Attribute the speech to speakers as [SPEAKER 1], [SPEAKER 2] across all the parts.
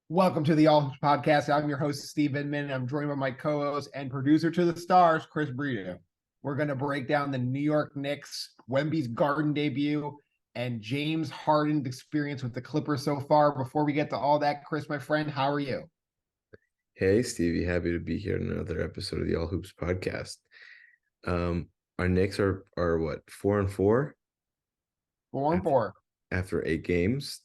[SPEAKER 1] Welcome to the All Hoops Podcast. I'm your host, Steve Inman. I'm joined by my co-host and producer to the stars, Chris Brito. We're going to break down the New York Knicks, Wemby's Garden debut, and James Harden's experience with the Clippers so far. Before we get to all that, Chris, my friend, how are you?
[SPEAKER 2] Hey Stevie, happy to be here in another episode of the All Hoops podcast. Our Knicks are what, 4-4
[SPEAKER 1] Four and
[SPEAKER 2] after,
[SPEAKER 1] four.
[SPEAKER 2] after 8 games.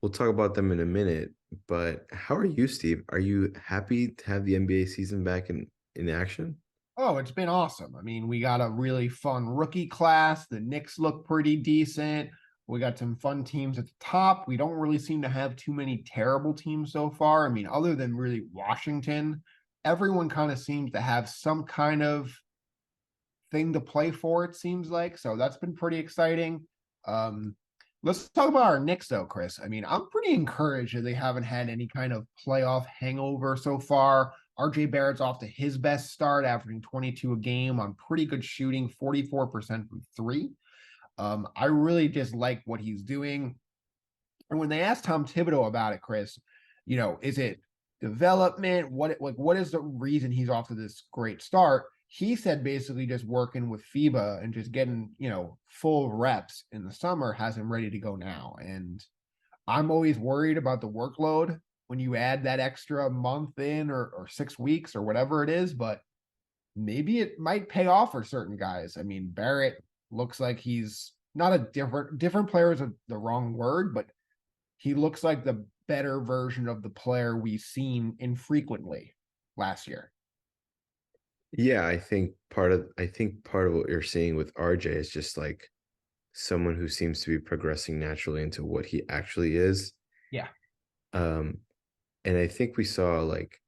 [SPEAKER 2] We'll talk about them in a minute. But how are you, Steve? Are you happy to have the NBA season back in action?
[SPEAKER 1] Oh, it's been awesome. I mean, we got a really fun rookie class. The Knicks look pretty decent. We got some fun teams at the top. We don't really seem to have too many terrible teams so far. I mean, other than really Washington, everyone kind of seems to have some kind of thing to play for, it seems like. So that's been pretty exciting. Um, let's talk about our Knicks, though, Chris. I mean, I'm pretty encouraged that they haven't had any kind of playoff hangover so far. RJ Barrett's off to his best start, averaging 22 a game on pretty good shooting, 44% from three. I really just like what he's doing. And when they asked Tom Thibodeau about it, Chris, is it development? What is the reason he's off to this great start? He said basically just working with FIBA and just getting, full reps in the summer has him ready to go now. And I'm always worried about the workload when you add that extra month in or 6 weeks or whatever it is, but maybe it might pay off for certain guys. I mean, Barrett looks like he's not a different player is the wrong word, but he looks like the better version of the player we've seen infrequently last year.
[SPEAKER 2] Yeah, I think part of what you're seeing with RJ is just like someone who seems to be progressing naturally into what he actually is.
[SPEAKER 1] Yeah.
[SPEAKER 2] Um, and I think we saw like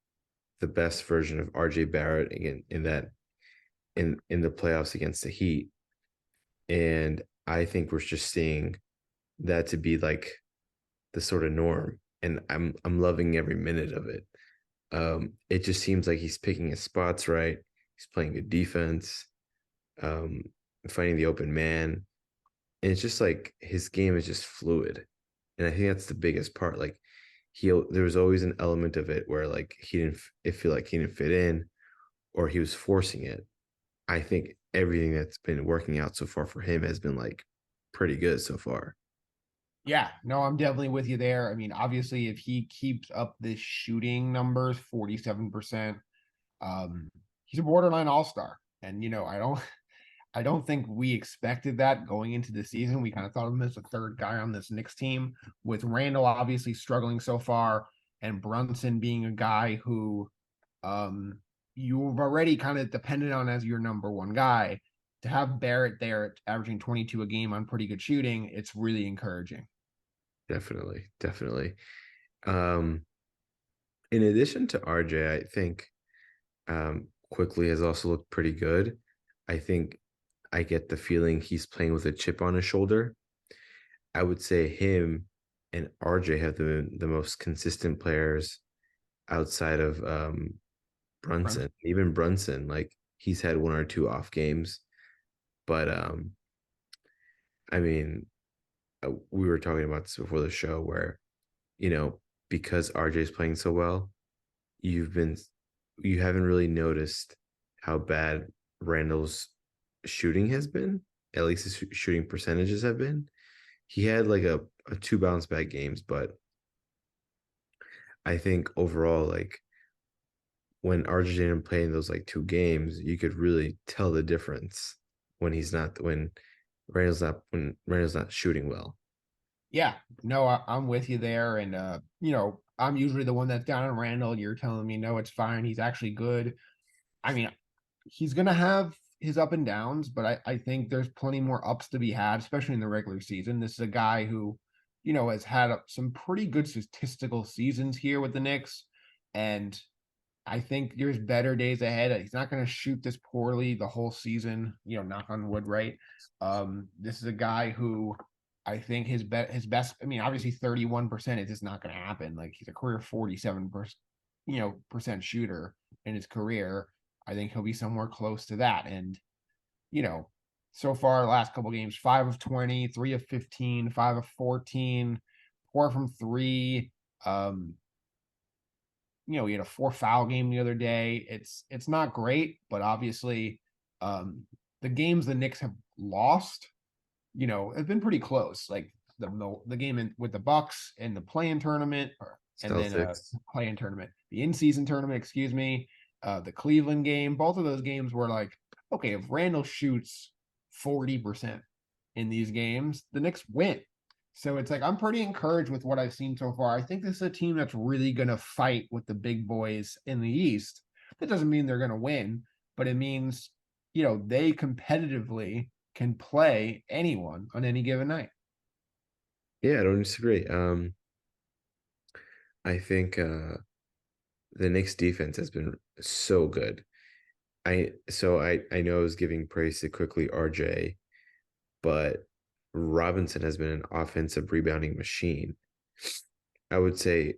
[SPEAKER 2] the best version of RJ Barrett again in the playoffs against the Heat. And I think we're just seeing that to be like the sort of norm. And I'm loving every minute of it. It just seems like he's picking his spots right. He's playing good defense, um, finding the open man. And it's just like his game is just fluid. And I think that's the biggest part. Like there was always an element of it where like it feel like he didn't fit in or he was forcing it. I think everything that's been working out so far for him has been like pretty good so far.
[SPEAKER 1] Yeah, no, I'm definitely with you there. I mean, obviously, if he keeps up this shooting numbers, 47%, um, he's a borderline all-star. And I don't think we expected that going into the season. We kind of thought of him as a third guy on this Knicks team, with Randall obviously struggling so far, and Brunson being a guy who you've already kind of depended on as your number one guy. To have Barrett there averaging 22 a game on pretty good shooting, it's really encouraging.
[SPEAKER 2] Definitely, definitely. Um, in addition to RJ, I think quickly has also looked pretty good. I think I get the feeling he's playing with a chip on his shoulder. I would say him and RJ have the most consistent players outside of
[SPEAKER 1] Brunson.
[SPEAKER 2] Brunson. Even Brunson, like he's had one or two off games, but I mean, we were talking about this before the show, where you know because RJ's playing so well, you've been you haven't really noticed how bad Randall's shooting has been. At least his shooting percentages have been. He had like a two bounce back games, but I think overall, like when RJ didn't play in those like two games, you could really tell the difference when Randall's not shooting well.
[SPEAKER 1] Yeah, no, I'm with you there. And, I'm usually the one that's down on Randall. And you're telling me, no, it's fine. He's actually good. I mean, he's going to have his up and downs, but I think there's plenty more ups to be had, especially in the regular season. This is a guy who, has had some pretty good statistical seasons here with the Knicks. And I think there's better days ahead. He's not going to shoot this poorly the whole season, knock on wood, right? This is a guy who I think his best, I mean, obviously 31% is just not going to happen. Like he's a career 47%, percent shooter in his career. I think he'll be somewhere close to that. And, you know, so far last couple games, 5 of 20, 3 of 15, 5 of 14, 4 from 3. Um, he had a 4 foul game the other day. It's not great, but obviously, um, the games the Knicks have lost, have been pretty close. Like the game with the Bucks in the play-in tournament, and then
[SPEAKER 2] Celtics.
[SPEAKER 1] play-in tournament, the in-season tournament, excuse me, the Cleveland game. Both of those games were like, okay, if Randall shoots 40% in these games, the Knicks win. So it's like I'm pretty encouraged with what I've seen so far. I think this is a team that's really going to fight with the big boys in the East. That doesn't mean they're going to win, but it means, they competitively can play anyone on any given night.
[SPEAKER 2] Yeah, I don't disagree. I think the Knicks defense has been so good. I know I was giving praise to quickly RJ, but Robinson has been an offensive rebounding machine. I would say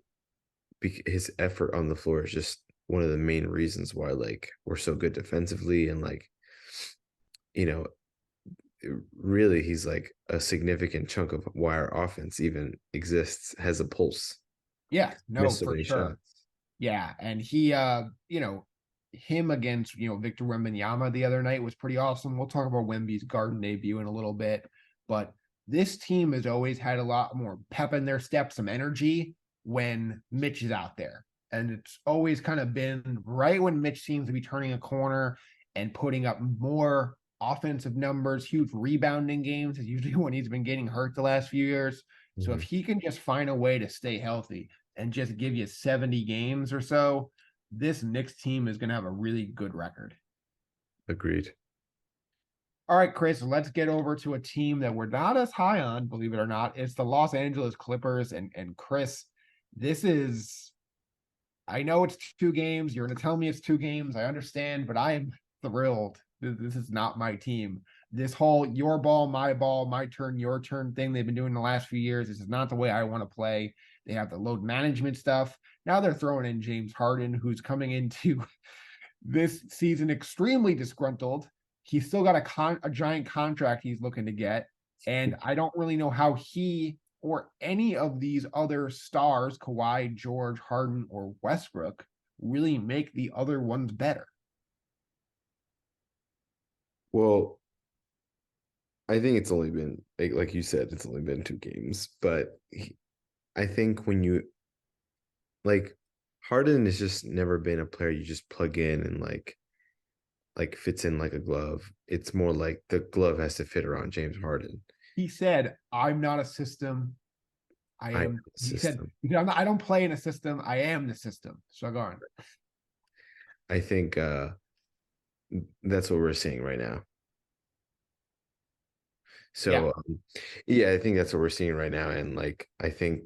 [SPEAKER 2] his effort on the floor is just one of the main reasons why like we're so good defensively and like you know really he's like a significant chunk of why our offense even exists, has a pulse.
[SPEAKER 1] Yeah, no,
[SPEAKER 2] Missed so
[SPEAKER 1] for
[SPEAKER 2] many
[SPEAKER 1] sure.
[SPEAKER 2] shots.
[SPEAKER 1] Yeah, and he, him against Victor Wembanyama the other night was pretty awesome. We'll talk about Wemby's Garden debut in a little bit, but this team has always had a lot more pep in their step, some energy when Mitch is out there, and it's always kind of been right when Mitch seems to be turning a corner and putting up more offensive numbers, huge rebounding games is usually when he's been getting hurt the last few years. So if
[SPEAKER 2] Mhm.
[SPEAKER 1] he can just find a way to stay healthy and just give you 70 games or so, this Knicks team is going to have a really good record.
[SPEAKER 2] Agreed.
[SPEAKER 1] All right, Chris, let's get over to a team that we're not as high on, believe it or not. It's the Los Angeles Clippers. And Chris, this is, I know it's 2 games. You're going to tell me it's 2 games. I understand, but I am thrilled. This is not my team. This whole your ball, my turn, your turn thing they've been doing the last few years. This is not the way I want to play. They have the load management stuff. Now they're throwing in James Harden, who's coming into this season extremely disgruntled. He's still got a giant contract he's looking to get. And I don't really know how he or any of these other stars, Kawhi, George, Harden, or Westbrook, really make the other ones better.
[SPEAKER 2] Well, I think it's only been like you said, it's only been 2 games, but I think when you like Harden has just never been a player you just plug in and like fits in like a glove. It's more like the glove has to fit around James Harden.
[SPEAKER 1] He said, I'm not a system. I
[SPEAKER 2] I
[SPEAKER 1] am, he said,
[SPEAKER 2] system.
[SPEAKER 1] I don't play in a system. I am the system. So go on.
[SPEAKER 2] I think that's what we're seeing right now.
[SPEAKER 1] Yeah.
[SPEAKER 2] So yeah, I think that's what we're seeing right now. And like I think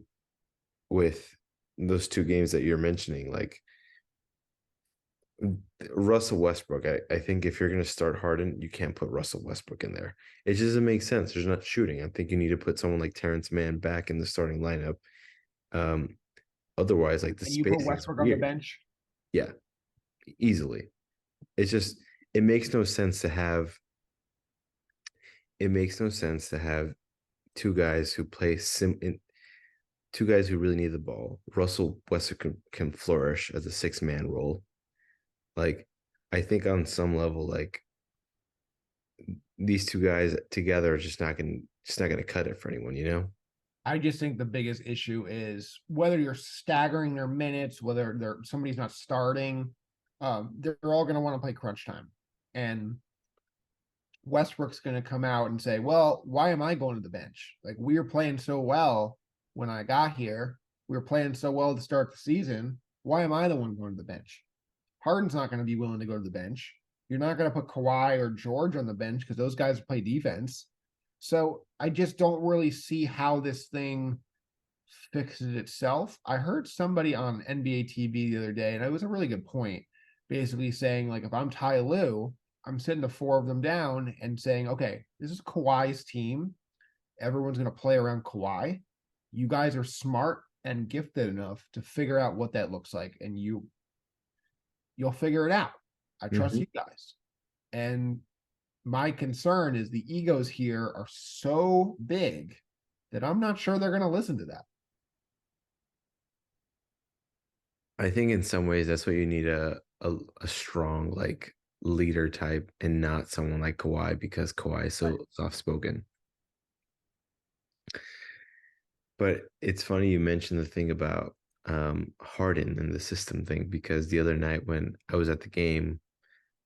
[SPEAKER 2] with those 2 games that you're mentioning, like Russell Westbrook, I think if you're going to start Harden, you can't put Russell Westbrook in there. It just doesn't make sense. There's not shooting. I think you need to put someone like Terrence Mann back in the starting lineup. Um, Otherwise, like the
[SPEAKER 1] And you put
[SPEAKER 2] spacing is
[SPEAKER 1] Westbrook on the
[SPEAKER 2] weird.
[SPEAKER 1] bench.
[SPEAKER 2] Yeah, easily. It's just it makes no sense to have it makes no sense to have 2 guys who play sim 2 guys who really need the ball. Russell Westbrook can flourish as a 6-man role. Like I think on some level, like these 2 guys together are just not gonna cut it for anyone, you know?
[SPEAKER 1] I just think the biggest issue is whether you're staggering their minutes, whether somebody's not starting, they're all going to want to play crunch time. And Westbrook's going to come out and say, well, why am I going to the bench? Like, we were playing so well when I got here. We were playing so well to start the season. Why am I the one going to the bench? Harden's not going to be willing to go to the bench. You're not going to put Kawhi or George on the bench because those guys play defense. So I just don't really see how this thing fixes itself. I heard somebody on NBA TV the other day, and it was a really good point, basically saying, like, if I'm Ty Lue, I'm sitting the 4 of them down and saying, okay, this is Kawhi's team. Everyone's going to play around Kawhi. You guys are smart and gifted enough to figure out what that looks like, and you'll figure it out. I trust
[SPEAKER 2] Mhm.
[SPEAKER 1] you guys. And my concern is the egos here are so big that I'm not sure they're going to listen to that.
[SPEAKER 2] I think in some ways that's what you need a strong like leader type and not someone like Kawhi because Kawhi is so soft spoken. But it's funny you mentioned the thing about Harden and the system thing because the other night when I was at the game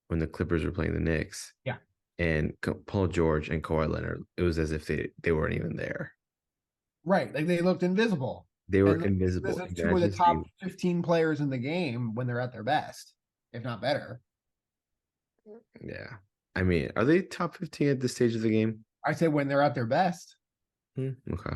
[SPEAKER 2] when the Clippers were playing the Knicks
[SPEAKER 1] Yeah.
[SPEAKER 2] and Paul George and Kawhi Leonard, it was as if they weren't even there.
[SPEAKER 1] Right. Like they looked invisible.
[SPEAKER 2] They were
[SPEAKER 1] And this
[SPEAKER 2] invisible.
[SPEAKER 1] is two of the
[SPEAKER 2] Imagine
[SPEAKER 1] top
[SPEAKER 2] seeing,
[SPEAKER 1] 15 players in the game when they're at their best, if not better.
[SPEAKER 2] yeah. I mean, are they top 15 at this stage of the game?
[SPEAKER 1] I say when they're at their best.
[SPEAKER 2] Okay.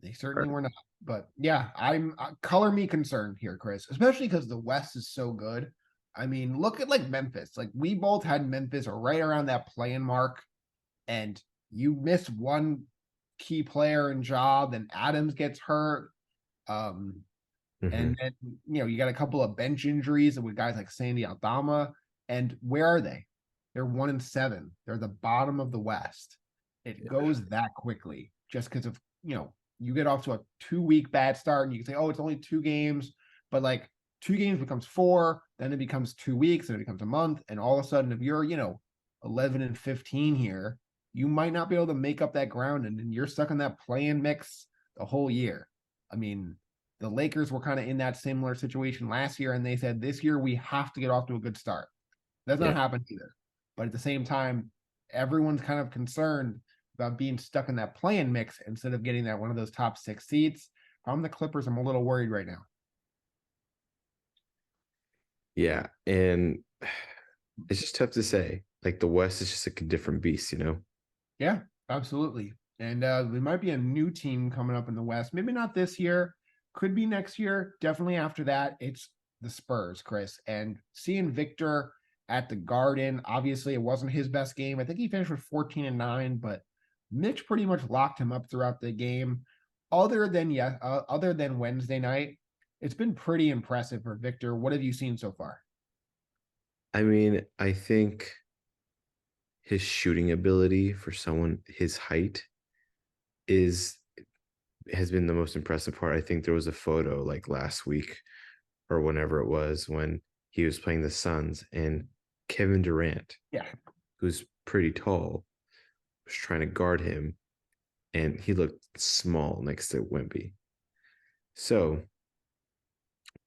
[SPEAKER 1] They
[SPEAKER 2] All
[SPEAKER 1] certainly
[SPEAKER 2] right.
[SPEAKER 1] were not. But yeah, I'm color me concerned here, Chris, especially because the West is so good. I mean, look at like Memphis. Like we both had Memphis right around that playing mark, and you miss one key player in job, then Adams gets hurt. Um,
[SPEAKER 2] Mhm.
[SPEAKER 1] and then you got a couple of bench injuries with guys like Sandy Aldama. And where are they? They're 1-7. They're the bottom of the West. It
[SPEAKER 2] Yeah.
[SPEAKER 1] goes that quickly just because of you get off to a 2 week bad start and you can say, oh, it's only 2 games, but like 2 games becomes four, then it becomes 2 weeks, and it becomes a month, and all of a sudden, if you're 11-15 here, you might not be able to make up that ground, and then you're stuck in that playing mix the whole year. I mean, the Lakers were kind of in that similar situation last year, and they said this year we have to get off to a good start. That's not
[SPEAKER 2] Yeah.
[SPEAKER 1] happened either. But at the same time, everyone's kind of concerned about being stuck in that playing mix instead of getting that one of those top 6 seats. If I'm the Clippers, I'm a little worried right now.
[SPEAKER 2] Yeah. And it's just tough to say. Like the West is just like a different beast, you know?
[SPEAKER 1] Yeah, absolutely. And there might be a new team coming up in the West. Maybe not this year, could be next year. Definitely after that, it's the Spurs, Chris. And seeing Victor at the Garden, obviously it wasn't his best game. I think he finished with 14-9, but Mitch pretty much locked him up throughout the game. Other than Wednesday night, it's been pretty impressive for Victor. What have you seen so far?
[SPEAKER 2] I mean, I think his shooting ability for someone his height is has been the most impressive part. I think there was a photo like last week or whenever it was when he was playing the Suns and Kevin Durant,
[SPEAKER 1] Yeah.
[SPEAKER 2] who's pretty tall, was trying to guard him and he looked small next to Wemby. So,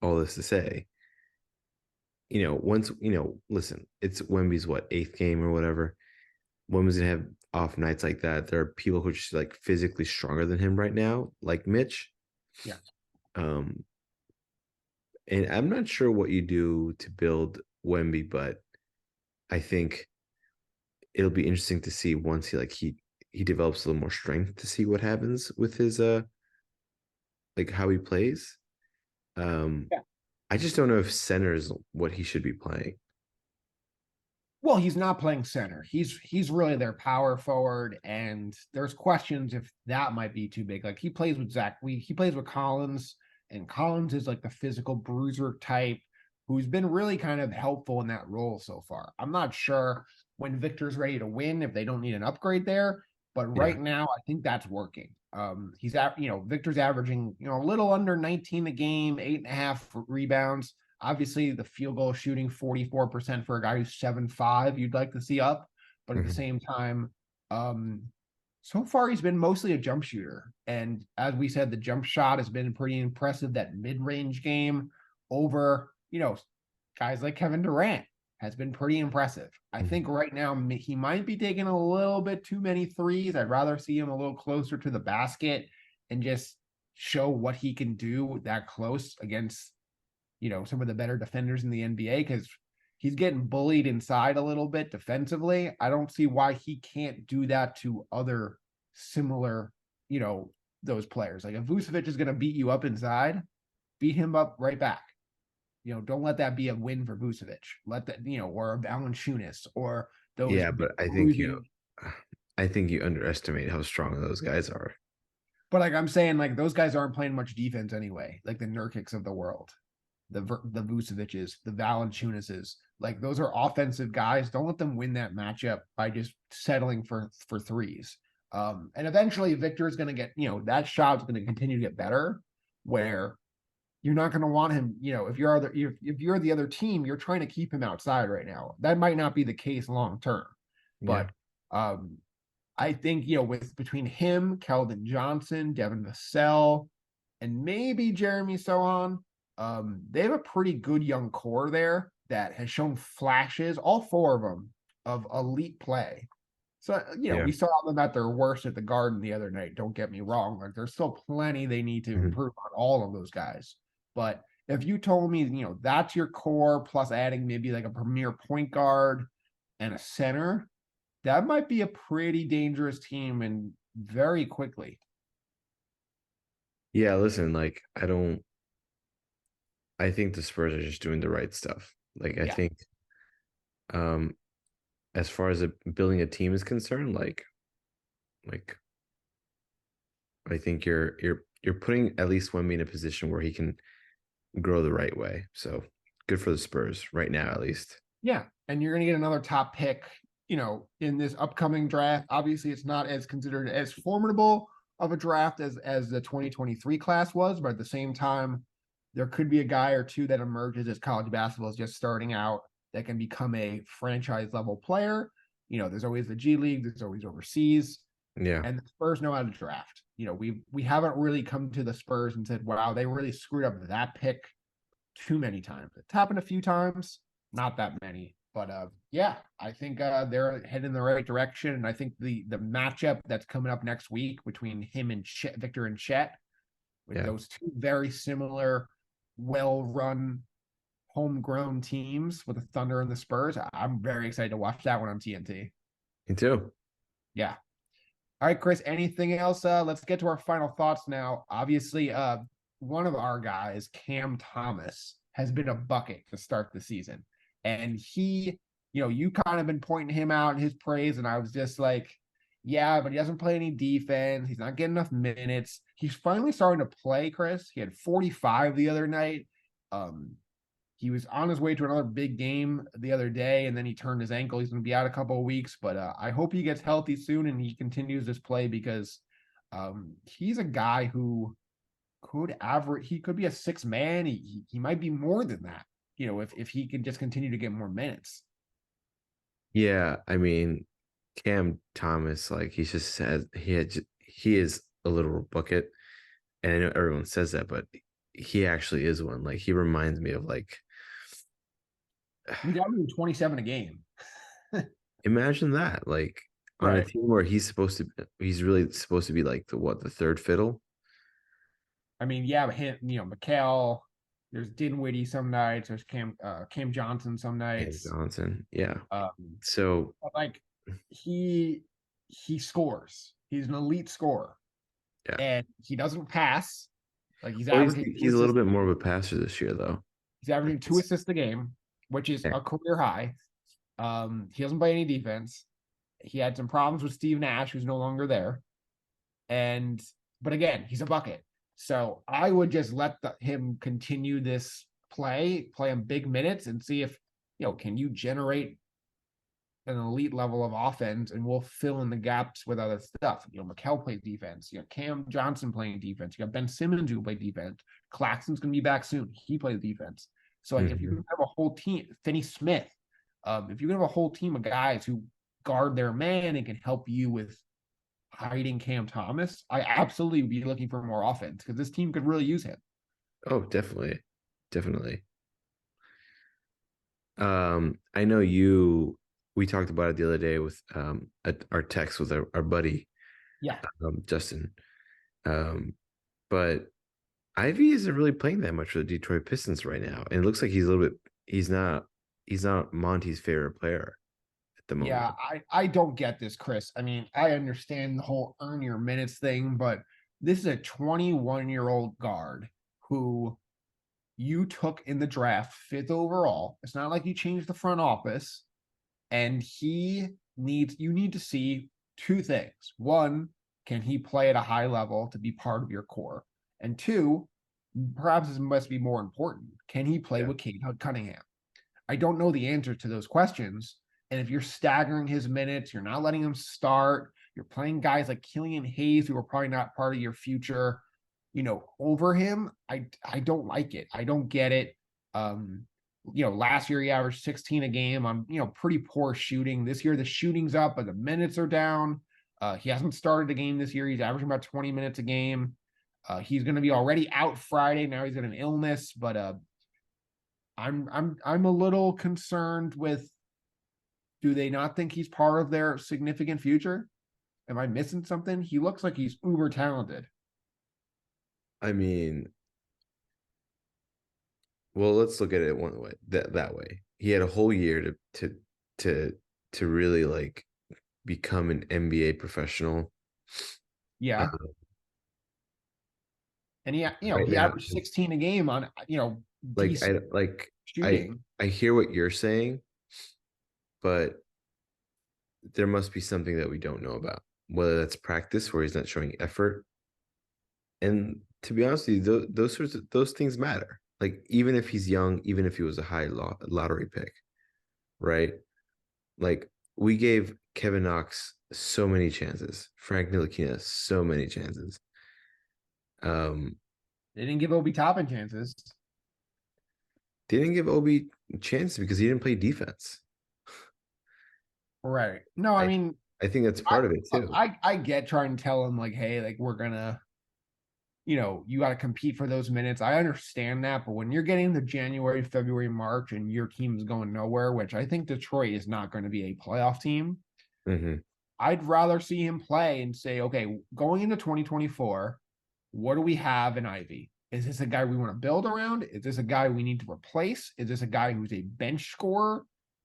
[SPEAKER 2] all this to say, once, listen, it's Wemby's what, eighth game or whatever. Wemby's gonna have off nights like that. There are people who are just like physically stronger than him right now, like Mitch.
[SPEAKER 1] Yeah.
[SPEAKER 2] Um, and I'm not sure what you do to build Wemby, but I think it'll be interesting to see once he develops a little more strength to see what happens with his like how he plays. Um, I just don't know if center is what he should be playing.
[SPEAKER 1] Well, he's not playing center. He's really their power forward, and there's questions if that might be too big. Like he plays with he plays with Collins, and Collins is like the physical bruiser type who's been really kind of helpful in that role so far. I'm not sure when Victor's ready to win if they don't need an upgrade there, but
[SPEAKER 2] Yeah,
[SPEAKER 1] right now I think that's working. He's at Victor's averaging a little under 19 a game, 8.5 rebounds. Obviously, the field goal shooting 44% for a guy who's 7'5", you'd like to see up. But at the
[SPEAKER 2] mhm.
[SPEAKER 1] same time, um, so far he's been mostly a jump shooter. And as we said, the jump shot has been pretty impressive. That mid-range game over, guys like Kevin Durant has been pretty impressive. I
[SPEAKER 2] Mhm.
[SPEAKER 1] think right now he might be taking a little bit too many threes. I'd rather see him a little closer to the basket and just show what he can do that close against some of the better defenders in the NBA because he's getting bullied inside a little bit defensively. I don't see why he can't do that to other similar, those players. Like if Vucevic is going to beat you up inside, beat him up right back. Don't let that be a win for Vucevic. Let that, or a Valanciunas or those
[SPEAKER 2] Yeah,
[SPEAKER 1] big
[SPEAKER 2] but
[SPEAKER 1] bruising.
[SPEAKER 2] I think you underestimate how strong those guys are.
[SPEAKER 1] But like I'm saying, like those guys aren't playing much defense anyway. Like the Nurkics of the world, the Vucevic's, the Valanciunases. Like those are offensive guys. Don't let them win that matchup by just settling for threes. And eventually Victor is going to get, that shot's going to continue to get better where, you're not going to want him, if you're the other team, you're trying to keep him outside right now. That might not be the case long term,
[SPEAKER 2] Yeah.
[SPEAKER 1] but I think, with between him, Keldon Johnson, Devin Vassell, and maybe Jeremy Sohan, they have a pretty good young core there that has shown flashes, all four of them, of elite play. So,
[SPEAKER 2] Yeah.
[SPEAKER 1] we saw them at their worst at the Garden the other night. Don't get me wrong. Like, there's still plenty they need to
[SPEAKER 2] Mhm.
[SPEAKER 1] improve on all of those guys. But if you told me, that's your core plus adding maybe like a premier point guard and a center, that might be a pretty dangerous team and very quickly.
[SPEAKER 2] Yeah, listen, like I think the Spurs are just doing the right stuff. Like I
[SPEAKER 1] Yeah.
[SPEAKER 2] think um as far as building a team is concerned, like I think you're putting at least Wemby in a position where he can grow the right way. So good for the Spurs right now, at least.
[SPEAKER 1] Yeah. And you're going to get another top pick, in this upcoming draft. Obviously, it's not as considered as formidable of a draft as the 2023 class was, but at the same time, there could be a guy or two that emerges as college basketball is just starting out that can become a franchise level player. There's always the G League, there's always overseas,
[SPEAKER 2] Yeah.
[SPEAKER 1] and the Spurs know how to draft. We haven't really come to the Spurs and said, wow, they really screwed up that pick too many times. It's happened a few times, not that many. But yeah, I think they're heading in the right direction. And I think the matchup that's coming up next week between him and Victor and Chet, with
[SPEAKER 2] Yeah.
[SPEAKER 1] those two very similar, well-run, homegrown teams with the Thunder and the Spurs, I'm very excited to watch that one on TNT.
[SPEAKER 2] Me too.
[SPEAKER 1] Yeah. All right, Chris, anything else? Let's get to our final thoughts now. Obviously, one of our guys, Cam Thomas, has been a bucket to start the season. And he, you kind of been pointing him out in his praise, and I was just like, yeah, but he doesn't play any defense. He's not getting enough minutes. He's finally starting to play, Chris. He had 45 the other night. Um, he was on his way to another big game the other day, and then he turned his ankle. He's going to be out a couple of weeks, but I hope he gets healthy soon and he continues this play because he's a guy who could average. He could be a six man. He might be more than that. If he can just continue to get more minutes.
[SPEAKER 2] Yeah, I mean, Cam Thomas, like he just says he is a literal bucket. And I know everyone says that, but he actually is one. Like he reminds me of like
[SPEAKER 1] He's averaging 27 a game.
[SPEAKER 2] imagine that. Like on a
[SPEAKER 1] Right.
[SPEAKER 2] team where he's really supposed to be like the third fiddle.
[SPEAKER 1] I mean, yeah, him, Mikal, there's Dinwiddie some nights, there's Cam Johnson some
[SPEAKER 2] Cam
[SPEAKER 1] nights.
[SPEAKER 2] Johnson. Yeah.
[SPEAKER 1] Um,
[SPEAKER 2] So
[SPEAKER 1] like he scores. He's an elite scorer,
[SPEAKER 2] yeah.
[SPEAKER 1] and he doesn't pass. Like
[SPEAKER 2] Well, he's a little bit more of a passer this year though.
[SPEAKER 1] he's averaging two assists a game, which is
[SPEAKER 2] Yeah.
[SPEAKER 1] a career high. He doesn't play any defense. He had some problems with Steve Nash, who's no longer there. And but again, he's a bucket. So I would just let him continue this play him big minutes, and see if can you generate an elite level of offense, and we'll fill in the gaps with other stuff. Mikal plays defense. Cam Johnson playing defense. You got Ben Simmons who play defense. Claxton's going to be back soon. He plays defense. So like if you
[SPEAKER 2] Mhm.
[SPEAKER 1] have a whole team, Finney Smith, if you have a whole team of guys who guard their man and can help you with hiding Cam Thomas, I absolutely would be looking for more offense because this team could really use him.
[SPEAKER 2] Oh, definitely. Definitely. I know we talked about it the other day with our text with our buddy
[SPEAKER 1] Yeah.
[SPEAKER 2] Justin. Um, but Ivy isn't really playing that much for the Detroit Pistons right now. And it looks like he's not Monty's favorite player at the moment.
[SPEAKER 1] Yeah, I don't get this, Chris. I mean, I understand the whole earn your minutes thing, but this is a 21-year-old guard who you took in the draft fifth overall. It's not like you changed the front office, and you need to see two things. One, can he play at a high level to be part of your core? And two, perhaps this must be more important. Can he play
[SPEAKER 2] Yeah.
[SPEAKER 1] with Cade Cunningham? I don't know the answer to those questions. And if you're staggering his minutes, you're not letting him start, you're playing guys like Killian Hayes, who are probably not part of your future, over him, I don't like it. I don't get it. Um, last year he averaged 16 a game on, pretty poor shooting. This year the shooting's up, but the minutes are down. He hasn't started a game this year. He's averaging about 20 minutes a game. He's going to be already out Friday. Now he's got an illness, but I'm a little concerned with, do they not think he's part of their significant future? Am I missing something? He looks like he's uber talented.
[SPEAKER 2] I mean, well, let's look at it one way that way. He had a whole year to to really like become an NBA professional.
[SPEAKER 1] Yeah.
[SPEAKER 2] Uh,
[SPEAKER 1] And
[SPEAKER 2] right
[SPEAKER 1] he
[SPEAKER 2] now,
[SPEAKER 1] averaged 16 a game on,
[SPEAKER 2] like
[SPEAKER 1] decent
[SPEAKER 2] I
[SPEAKER 1] shooting.
[SPEAKER 2] I hear what you're saying, but there must be something that we don't know about. Whether that's practice where he's not showing effort. And to be honest with you, those sorts of those things matter. Like even if he's young, even if he was a high lottery pick, right? Like we gave Kevin Knox so many chances, Frank Ntilikina so many chances. Um,
[SPEAKER 1] They didn't give Obi Toppin chances.
[SPEAKER 2] they didn't give Obi chances because he didn't play defense.
[SPEAKER 1] Right. No, I
[SPEAKER 2] I
[SPEAKER 1] mean,
[SPEAKER 2] I think that's
[SPEAKER 1] I
[SPEAKER 2] part of it too.
[SPEAKER 1] I get trying to tell him like, hey, like we're gonna, you got to compete for those minutes. I understand that, but when you're getting to January, February, March, and your team is going nowhere, which I think Detroit is not going to be a playoff team,
[SPEAKER 2] Hmm.
[SPEAKER 1] I'd rather see him play and say, okay, going into 2024, what do we have in Ivy? Is this a guy we want to build around? Is this a guy we need to replace? Is this a guy who's a bench scorer?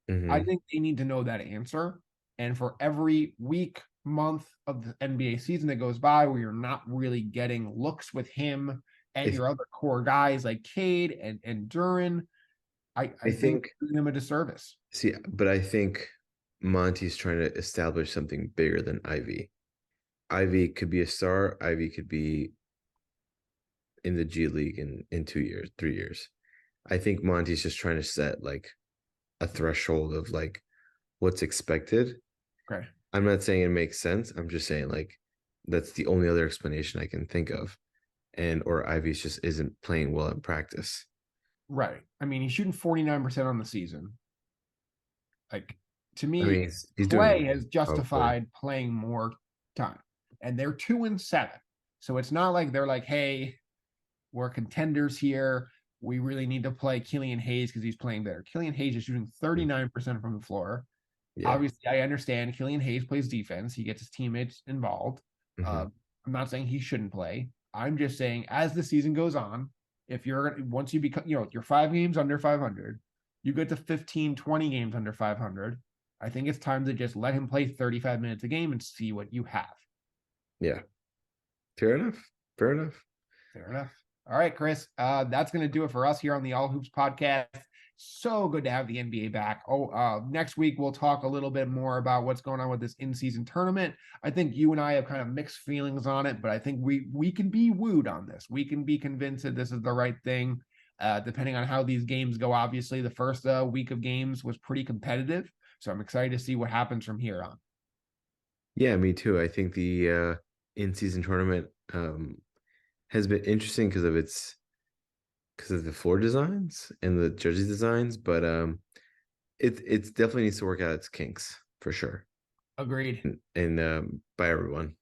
[SPEAKER 1] I
[SPEAKER 2] Hmm.
[SPEAKER 1] think they need to know that answer. And for every week, month of the NBA season that goes by where you're not really getting looks with him and
[SPEAKER 2] I,
[SPEAKER 1] your other core guys like Cade and Duran,
[SPEAKER 2] I
[SPEAKER 1] I think
[SPEAKER 2] think
[SPEAKER 1] doing them a disservice.
[SPEAKER 2] see, but I think Monty's trying to establish something bigger than Ivy. Ivy could be a star. Ivy could be in the G League in 2 years, 3 years. I think Monty's just trying to set like a threshold of like what's expected.
[SPEAKER 1] Okay.
[SPEAKER 2] I'm not saying it makes sense. I'm just saying like that's the only other explanation I can think of. And or Ivy's just isn't playing well in practice.
[SPEAKER 1] Right. I mean, he's shooting 49% on the season. Like, to
[SPEAKER 2] I
[SPEAKER 1] me,
[SPEAKER 2] mean, he's doing
[SPEAKER 1] play
[SPEAKER 2] well,
[SPEAKER 1] has
[SPEAKER 2] hopefully.
[SPEAKER 1] justified playing more time. And they're 2-7. So it's not like they're like, hey, we're contenders here. We really need to play Killian Hayes because he's playing better. Killian Hayes is shooting 39% from the floor.
[SPEAKER 2] Yeah.
[SPEAKER 1] Obviously, I understand Killian Hayes plays defense. He gets his teammates involved.
[SPEAKER 2] Hmm.
[SPEAKER 1] I'm not saying he shouldn't play. I'm just saying as the season goes on, if you're once you become, you're 5 games under 500, you get to 15, 20 games under 500. I think it's time to just let him play 35 minutes a game and see what you have.
[SPEAKER 2] Yeah. Fair enough. Fair enough.
[SPEAKER 1] Fair enough. All right, Chris. That's going to do it for us here on the All Hoops podcast. So good to have the NBA back. Next week we'll talk a little bit more about what's going on with this in-season tournament. I think you and I have kind of mixed feelings on it, but I think we can be wooed on this. We can be convinced that this is the right thing. Depending on how these games go, obviously the first week of games was pretty competitive, so I'm excited to see what happens from here on.
[SPEAKER 2] Yeah, me too. I think the in-season tournament has been interesting because of the floor designs and the jersey designs, but it definitely needs to work out its kinks for sure.
[SPEAKER 1] Agreed.
[SPEAKER 2] And bye everyone.